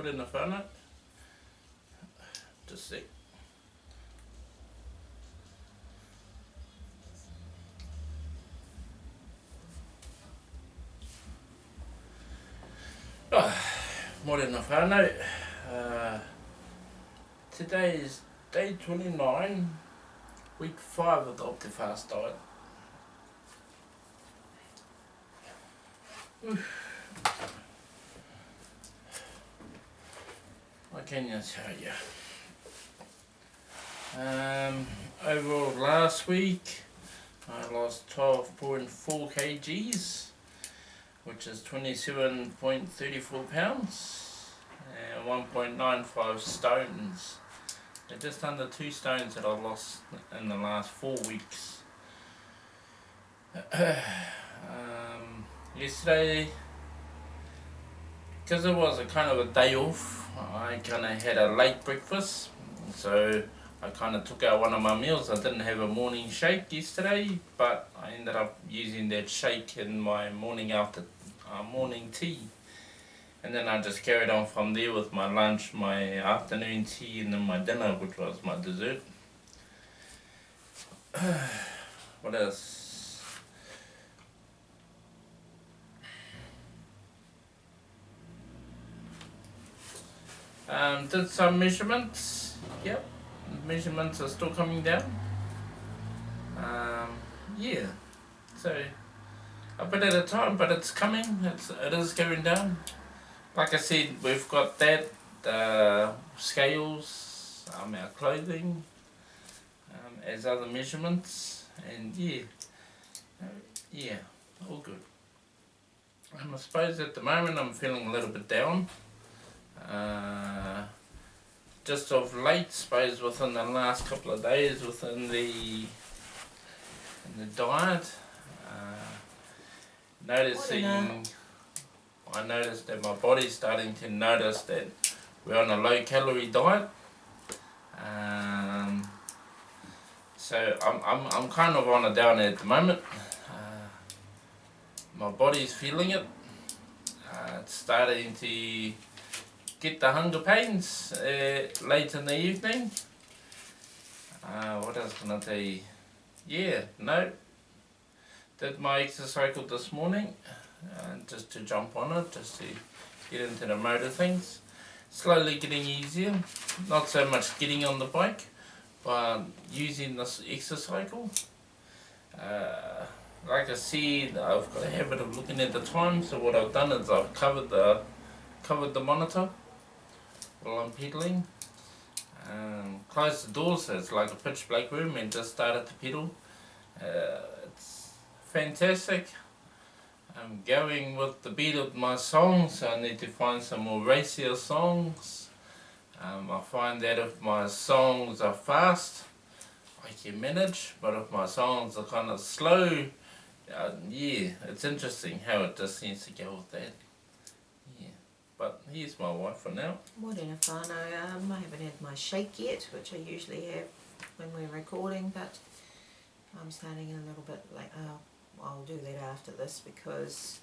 Morena whānau. Just see. Morena whānau. Today is day 29, week 5 of the Optifast diet. What can you tell you? Overall last week I lost 12.4 kgs, which is 27.34 pounds and 1.95 stones. They're just under 2 stones that I lost in the last 4 weeks. Yesterday, because it was a kind of a day off, I kind of had a late breakfast, so I kind of took out one of my meals. I didn't have a morning shake yesterday, but I ended up using that shake in my morning tea, and then I just carried on from there with my lunch, my afternoon tea, and then my dinner, which was my dessert. What else? Did some measurements. Yep, measurements are still coming down. Yeah, so a bit at a time, but it's coming. It is going down. Like I said, we've got that, scales, our clothing, as other measurements, and yeah, all good. I suppose at the moment I'm feeling a little bit down. Just of late, suppose within the last couple of days within the diet, I noticed that my body's starting to notice that we're on a low calorie diet. So I'm kind of on a downer at the moment. My body's feeling it. It's starting to get the hunger pains late in the evening. What else can I tell you? Yeah, no. Did my exercise cycle this morning, just to jump on it, just to get into the mode of things. Slowly getting easier. Not so much getting on the bike, but using this exercise cycle. Like I said, I've got a habit of looking at the time, so what I've done is I've covered the monitor while I'm pedaling. Closed the door so it's like a pitch black room, and just started to pedal. It's fantastic. I'm going with the beat of my songs, so I need to find some more racier songs. I find that if my songs are fast, I can manage, but if my songs are kind of slow, yeah, it's interesting how it just seems to go with that. Yeah, but here's my wife for now. Morena whānau. I haven't had my shake yet, which I usually have when we're recording, but I'm starting a little bit late. I'll do that after this because,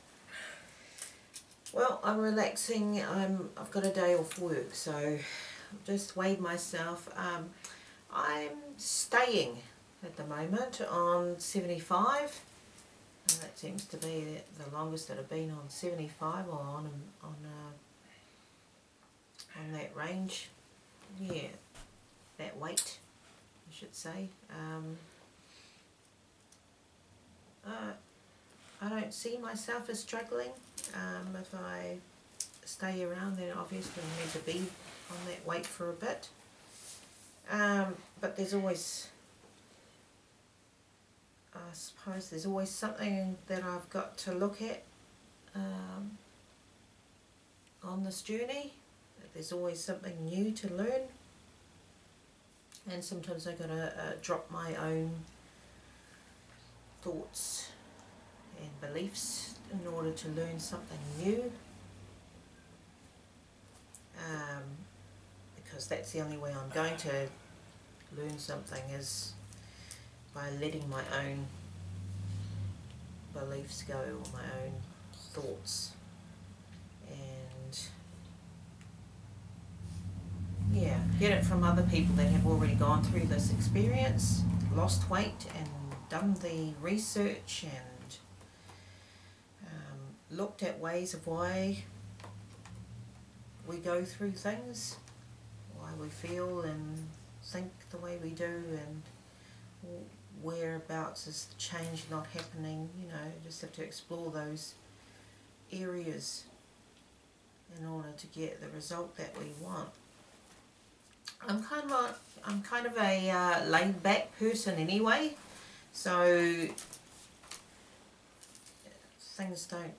well, I'm relaxing. I've got a day off work, so I've just weighed myself. I'm staying at the moment on 75. That seems to be the longest that I've been on 75 or on that range. Yeah, that weight, I should say. I don't see myself as struggling. If I stay around, then obviously I need to be on that weight for a bit. But there's always, I suppose there's always something that I've got to look at on this journey. There's always something new to learn, and sometimes I've got to drop my own thoughts and beliefs in order to learn something new, because that's the only way I'm going to learn something, is by letting my own beliefs go, or my own thoughts, and yeah, get it from other people that have already gone through this experience, lost weight and done the research and looked at ways of why we go through things, why we feel and think the way we do, and whereabouts is the change not happening. You know, just have to explore those areas in order to get the result that we want. I'm kind of a laid back person anyway, so things don't.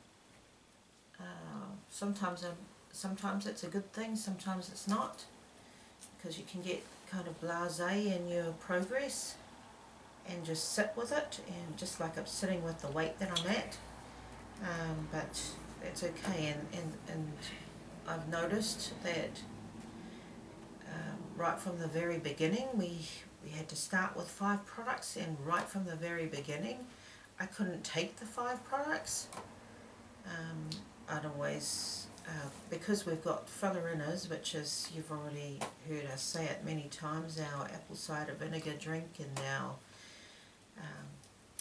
Sometimes it's a good thing, sometimes it's not, because you can get kind of blasé in your progress and just sit with it, and just like I'm sitting with the weight that I'm at. But it's okay, and I've noticed that right from the very beginning we had to start with 5 products, and right from the very beginning I couldn't take the 5 products. I'd always, because we've got filler inners, which is, you've already heard us say it many times, our apple cider vinegar drink, and our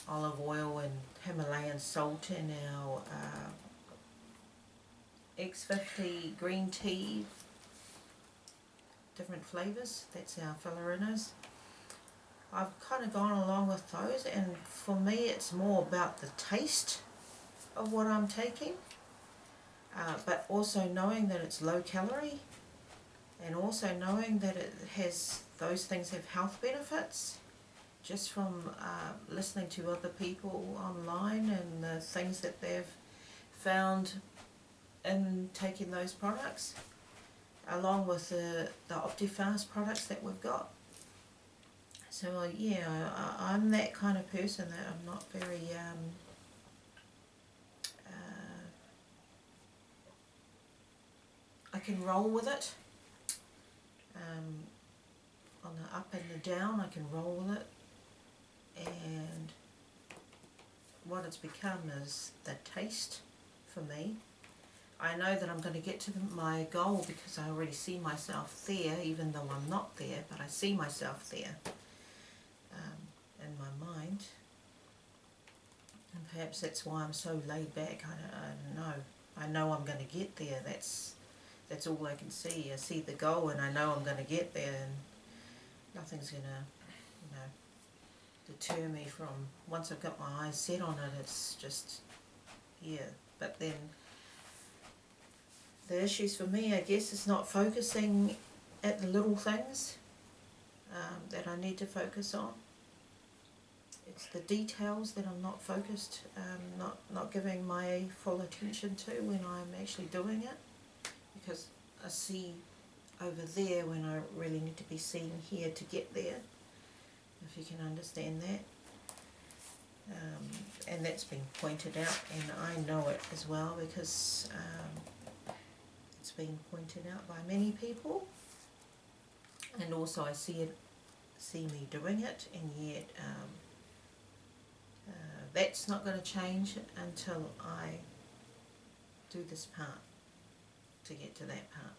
olive oil and Himalayan salt, and our X50 green tea, different flavours, that's our filler inners. I've kind of gone along with those, and for me it's more about the taste of what I'm taking, but also knowing that it's low calorie, and also knowing that it has, those things have health benefits, just from listening to other people online and the things that they've found in taking those products, along with the Optifast products that we've got. So yeah, I'm that kind of person that I'm not very I can roll with it. On the up and the down, I can roll with it, and what it's become is the taste for me. I know that I'm going to get to my goal because I already see myself there, even though I'm not there, but I see myself there in my mind. And perhaps that's why I'm so laid back. I don't know. I know I'm going to get there. That's all I can see. I see the goal and I know I'm going to get there, and nothing's going to, deter me from, once I've got my eyes set on it, it's just, yeah. But then the issues for me, I guess, is not focusing at the little things that I need to focus on. It's the details that I'm not focused, not giving my full attention to when I'm actually doing it, because I see over there when I really need to be seeing here to get there, if you can understand that. And that's been pointed out, and I know it as well, because it's been pointed out by many people, and also I see me doing it, and yet that's not going to change until I do this part to get to that part.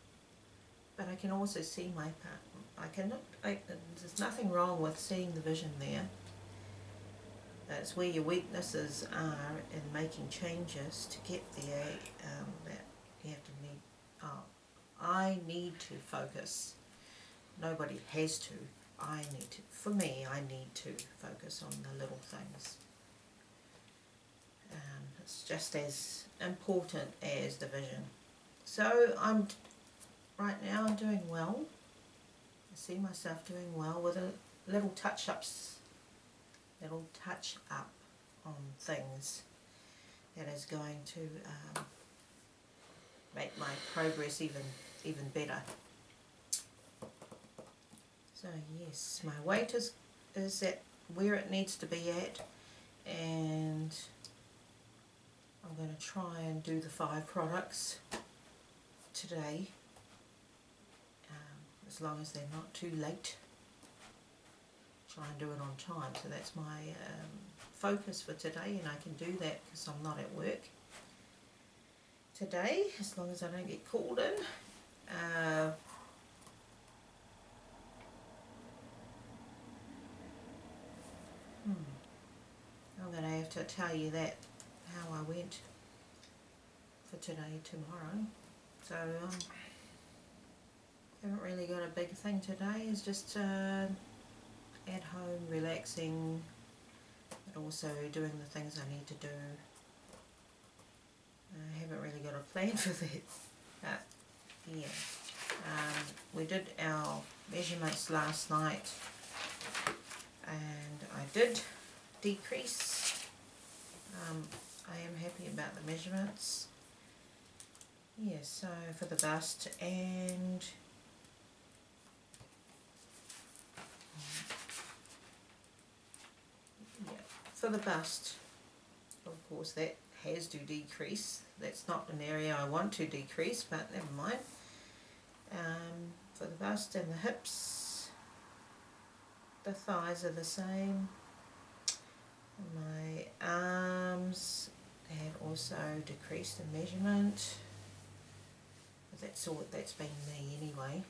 But I can also see my part. There's nothing wrong with seeing the vision there. That's where your weaknesses are in making changes to get there. That you have to need. I need to focus. Nobody has to. I need to. For me, I need to focus on the little things. It's just as important as the vision. So right now I'm doing well. I see myself doing well with a little touch up on things that is going to make my progress even better. So yes, my weight is at where it needs to be at, and I'm going to try and do the 5 products today, as long as they're not too late. Try and do it on time, so that's my focus for today, and I can do that because I'm not at work today, as long as I don't get called in. have to tell you that, how I went for today, tomorrow. So haven't really got a big thing today. It's just at home, relaxing, but also doing the things I need to do. I haven't really got a plan for that, but yeah. We did our measurements last night, and I did decrease. I am happy about the measurements. Yeah, so for the bust, and yeah, for the bust, of course that has to decrease. That's not an area I want to decrease, but never mind. For the bust and the hips, the thighs are the same. My arms have also decreased in measurement. That's been me anyway.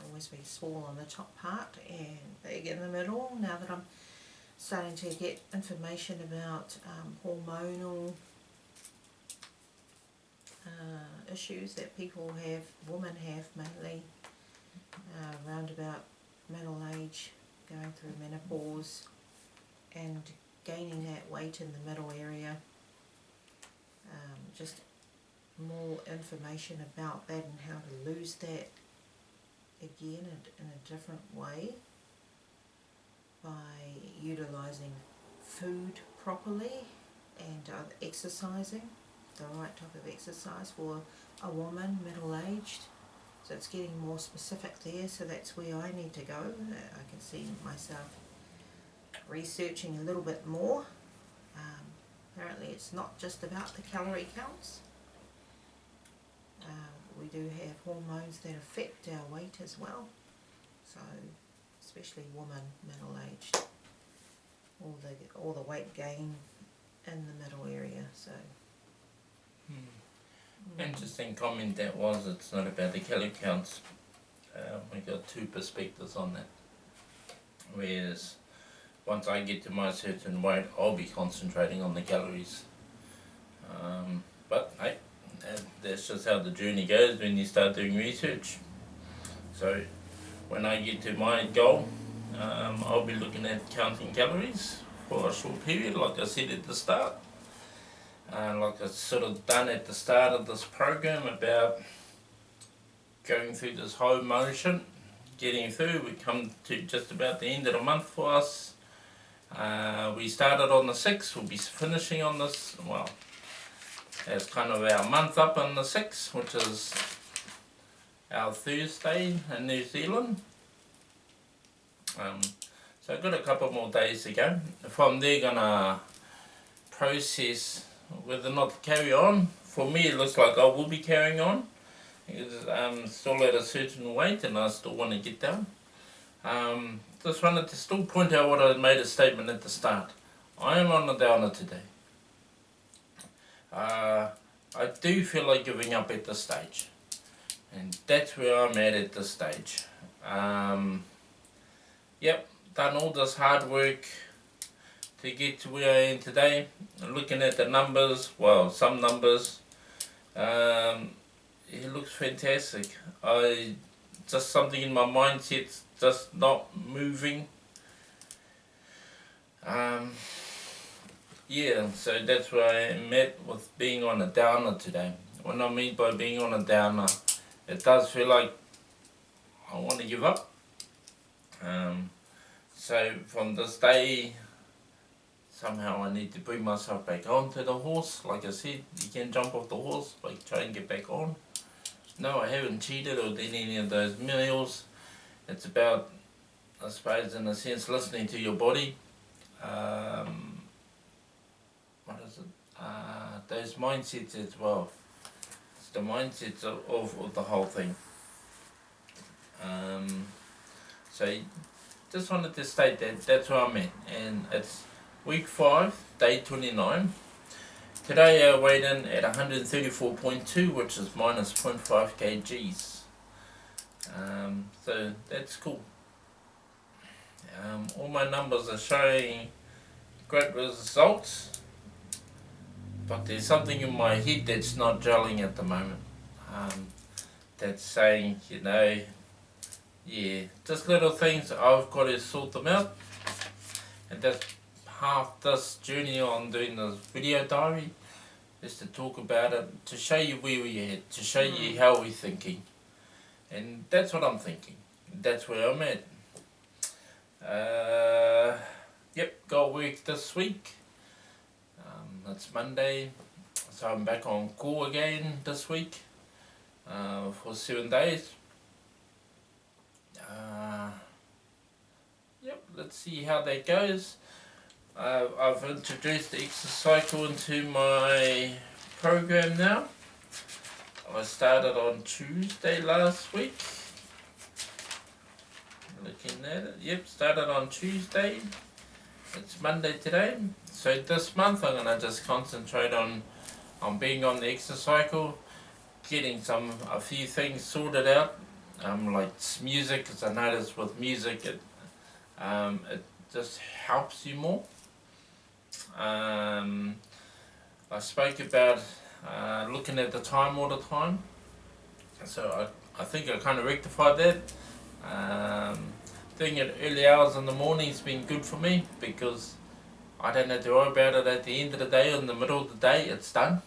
Always been small on the top part and big in the middle. Now that I'm starting to get information about hormonal issues that people have, women have mainly, around about middle age, going through menopause and gaining that weight in the middle area. Just more information about that and how to lose that again in a different way by utilising food properly and exercising, the right type of exercise for a woman middle-aged. So it's getting more specific there, so that's where I need to go. I can see myself researching a little bit more. Apparently it's not just about the calorie counts. We do have hormones that affect our weight as well, so especially women middle-aged, all the weight gain in the middle area. So Interesting comment that was. It's not about the calorie counts. We got two perspectives on that. Whereas once I get to my certain weight, I'll be concentrating on the calories. But hey, that's just how the journey goes when you start doing research. So when I get to my goal, I'll be looking at counting calories for a short period, like I said at the start. Like I sort of done at the start of this program about going through this whole motion, getting through. We come to just about the end of the month for us. We started on the 6th, we'll be finishing on this, well, as kind of our month up on the 6th, which is our Thursday in New Zealand. So I've got a couple more days to go. From there, gonna process whether or not to carry on. For me, it looks like I will be carrying on. Because I'm still at a certain weight and I still want to get down. Just wanted to still point out what I made a statement at the start. I am on a downer today. I do feel like giving up at this stage. And that's where I'm at this stage. Yep, done all this hard work to get to where I am today. Looking at the numbers, well, some numbers, it looks fantastic. Just something in my mindset's just not moving. Yeah, so that's where I am at with being on a downer today. What I mean by being on a downer, it does feel like I want to give up. So from this day, somehow I need to bring myself back onto the horse. Like I said, you can jump off the horse, but try and get back on. No, I haven't cheated or done any of those meals. It's about, I suppose, in a sense, listening to your body. What is it? Those mindsets as well. It's the mindsets of the whole thing. So, just wanted to state that that's where I'm at. And it's week 5, day 29. Today I weighed in at 134.2, which is minus 0.5 kgs. So that's cool. All my numbers are showing great results, but there's something in my head that's not gelling at the moment. That's saying, just little things, I've got to sort them out. And that's half this journey on doing this video diary, is to talk about it, to show you where we're at, to show you how we're thinking. And that's what I'm thinking. That's where I'm at. Got work this week. It's Monday, so I'm back on call again this week for 7 days. Let's see how that goes. I've introduced the exercise cycle into my program now. I started on Tuesday last week. Looking at it, started on Tuesday. It's Monday today. So this month I'm gonna just concentrate on being on the exercise cycle, getting a few things sorted out. Like music, because I noticed with music it just helps you more. I spoke about looking at the time all the time, so I think I kind of rectified that. Doing it early hours in the morning has been good for me, because I don't have to worry about it at the end of the day or in the middle of the day. It's done.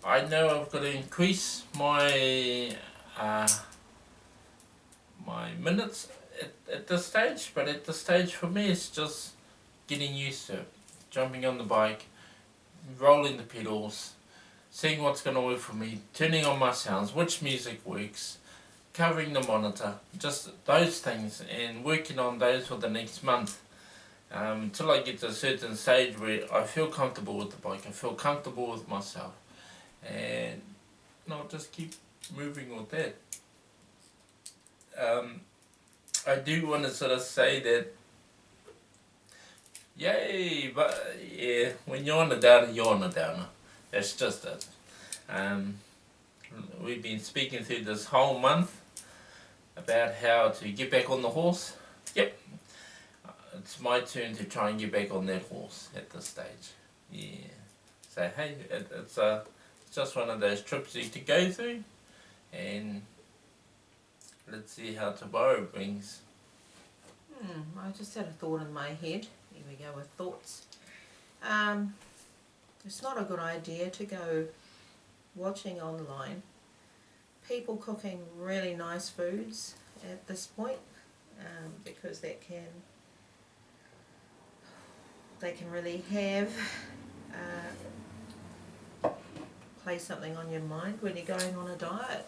I know I've got to increase my my minutes at this stage, but at this stage for me it's just getting used to it. Jumping on the bike, rolling the pedals, seeing what's going to work for me, turning on my sounds, which music works, covering the monitor, just those things, and working on those for the next month, until I get to a certain stage where I feel comfortable with the bike, I feel comfortable with myself, and I'll just keep moving with that. I do want to sort of say that, but when you're on a downer, you're on a downer. That's just it. We've been speaking through this whole month about how to get back on the horse. It's my turn to try and get back on that horse at this stage. So hey, it's just one of those trips you have to go through, and let's see how tomorrow brings. I just had a thought in my head. Here we go with thoughts. It's not a good idea to go watching online people cooking really nice foods at this point, because they can really have play something on your mind when you're going on a diet.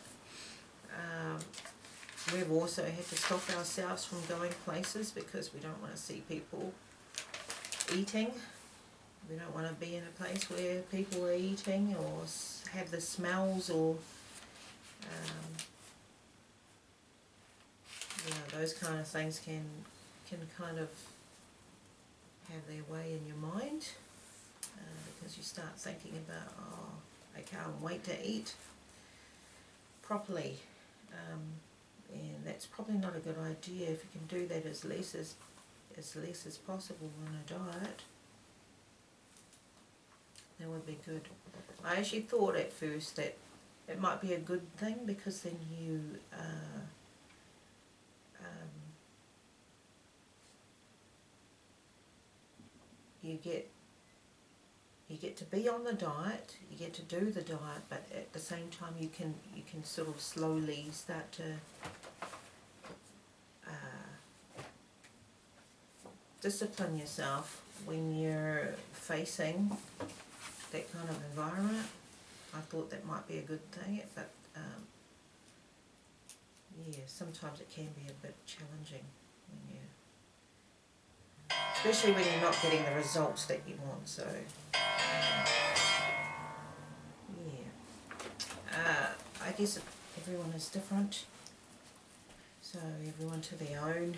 We've also had to stop ourselves from going places because we don't want to see people eating. We don't want to be in a place where people are eating or have the smells, or those kind of things can kind of have their way in your mind, because you start thinking about, I can't wait to eat properly. And that's probably not a good idea. If you can do that as less as possible on a diet, that would be good. I actually thought at first that it might be a good thing, because then you you get to be on the diet, you get to do the diet, but at the same time you can sort of slowly start to discipline yourself when you're facing that kind of environment. I thought that might be a good thing, but sometimes it can be a bit challenging when especially when you're not getting the results that you want. So I guess everyone is different, so everyone to their own.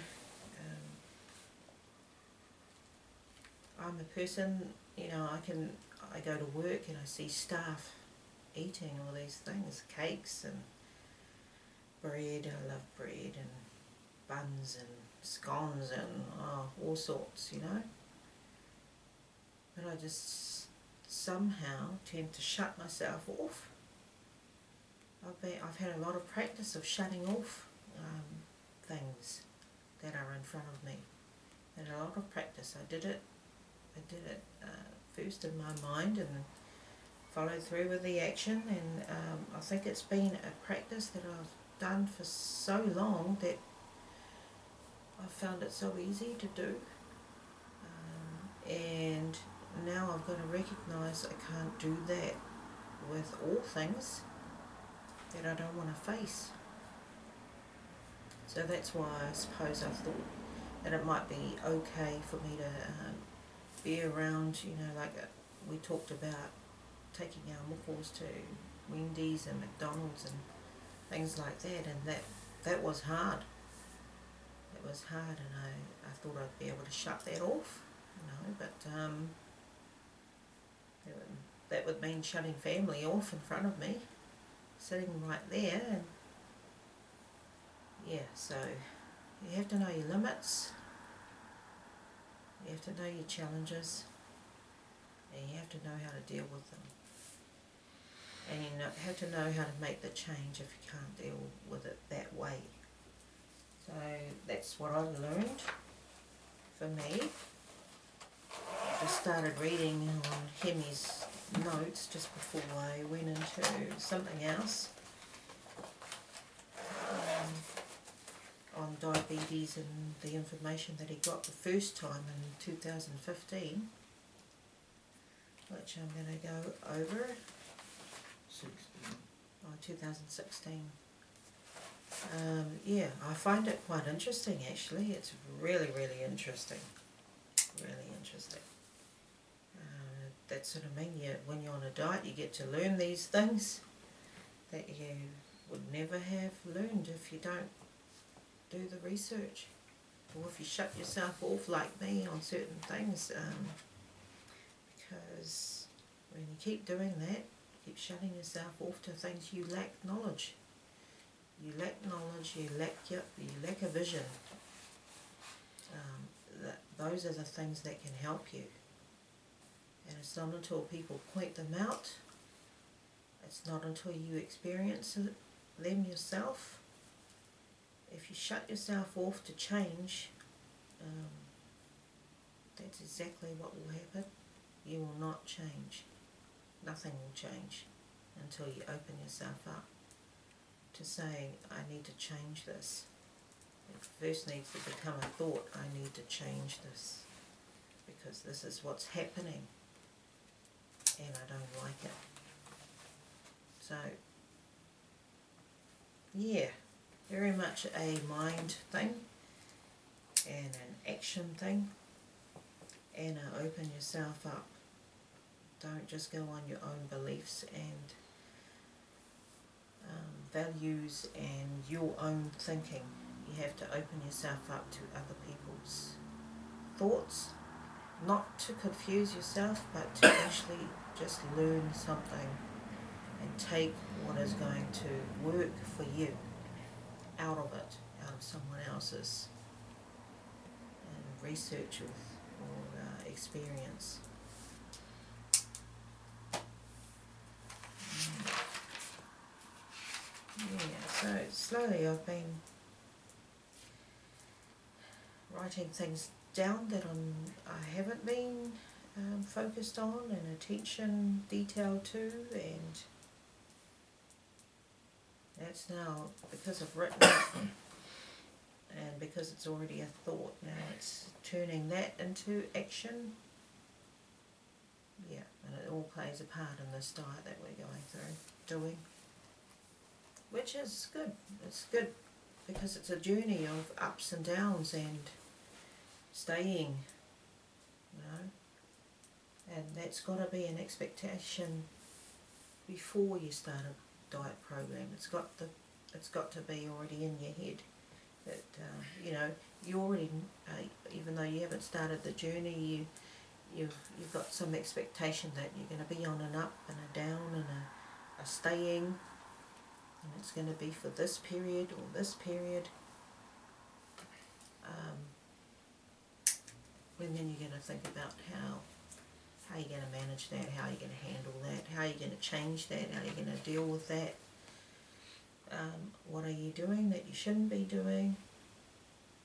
I'm a person, I go to work and I see staff eating all these things, cakes and bread. I love bread and buns and scones and all sorts, just somehow tend to shut myself off. I've had a lot of practice of shutting off things that are in front of me. And a lot of practice. I did it first in my mind and followed through with the action, and I think it's been a practice that I've done for so long that I've found it so easy to do. And now I've got to recognise I can't do that with all things that I don't want to face. So that's why I suppose I thought that it might be okay for me to be around, like we talked about taking our muckles to Wendy's and McDonald's and things like that, and that was hard. It was hard, and I thought I'd be able to shut that off, but that would mean shutting family off in front of me, sitting right there, and yeah, so you have to know your limits, you have to know your challenges, and you have to know how to deal with them. And you have to know how to make the change if you can't deal with it that way. So that's what I've learned for me. I just started reading on Hemi's notes just before I went into something else on diabetes and the information that he got the first time in 2015, which I'm going to go over. 2016. Yeah, I find it quite interesting actually. It's really, really interesting. Really interesting. That's what I mean. When you're on a diet, you get to learn these things that you would never have learned if you don't do the research, or if you shut yourself off like me on certain things. Because when you keep doing that, keep shutting yourself off to things, you lack knowledge. You lack knowledge, you lack a vision. Those are the things that can help you. And it's not until people point them out, it's not until you experience them yourself. If you shut yourself off to change, that's exactly what will happen. You will not change. Nothing will change until you open yourself up to saying, I need to change this. It first needs to become a thought, I need to change this, because this is what's happening and I don't like it. So, yeah, very much a mind thing and an action thing, and open yourself up. Don't just go on your own beliefs and values and your own thinking. You have to open yourself up to other people's thoughts, not to confuse yourself, but to actually just learn something and take what is going to work for you out of it, out of someone else's research or experience. Yeah, so slowly I've been writing things down that I haven't been focused on and attention detail to, and that's now, because I've written it and because it's already a thought, now it's turning that into action. Yeah, and it all plays a part in this diet that we're going through, doing. Which is good. It's good because it's a journey of ups and downs and staying, and that's got to be an expectation before you start a diet program. It's got to be already in your head that you already, even though you haven't started the journey, you've got some expectation that you're going to be on an up and a down and a staying, and it's going to be for this period or this period. And then you're going to think about how How are you going to manage that? How are you going to handle that? How are you going to change that? How are you going to deal with that? What are you doing that you shouldn't be doing?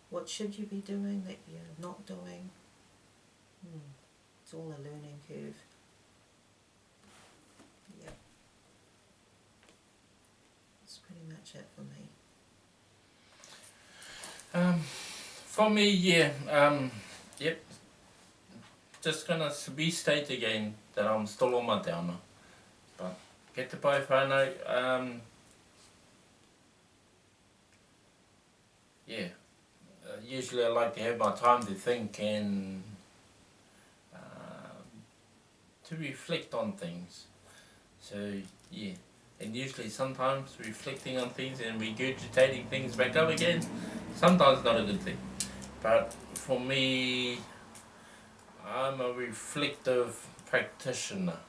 What should you be doing that you're not doing? It's all a learning curve. Yep. That's pretty much it for me. For me, yeah, yep. Just gonna restate again that I'm still on my downer. But get the pai whānau, yeah. Usually I like to have my time to think and to reflect on things. So, yeah. And usually sometimes reflecting on things and regurgitating things back up again, sometimes not a good thing. But for me, I'm a reflective practitioner.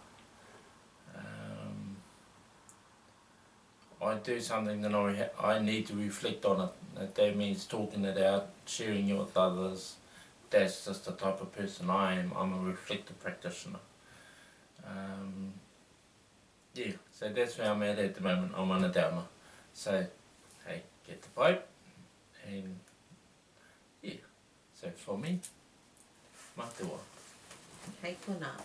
I do something and I need to reflect on it. That means talking it out, sharing it with others. That's just the type of person I am. I'm a reflective practitioner. Yeah, so that's where I'm at the moment. I'm on a downer. So, hey, get the pipe. And yeah, so for me, mā te wā. Hei kona.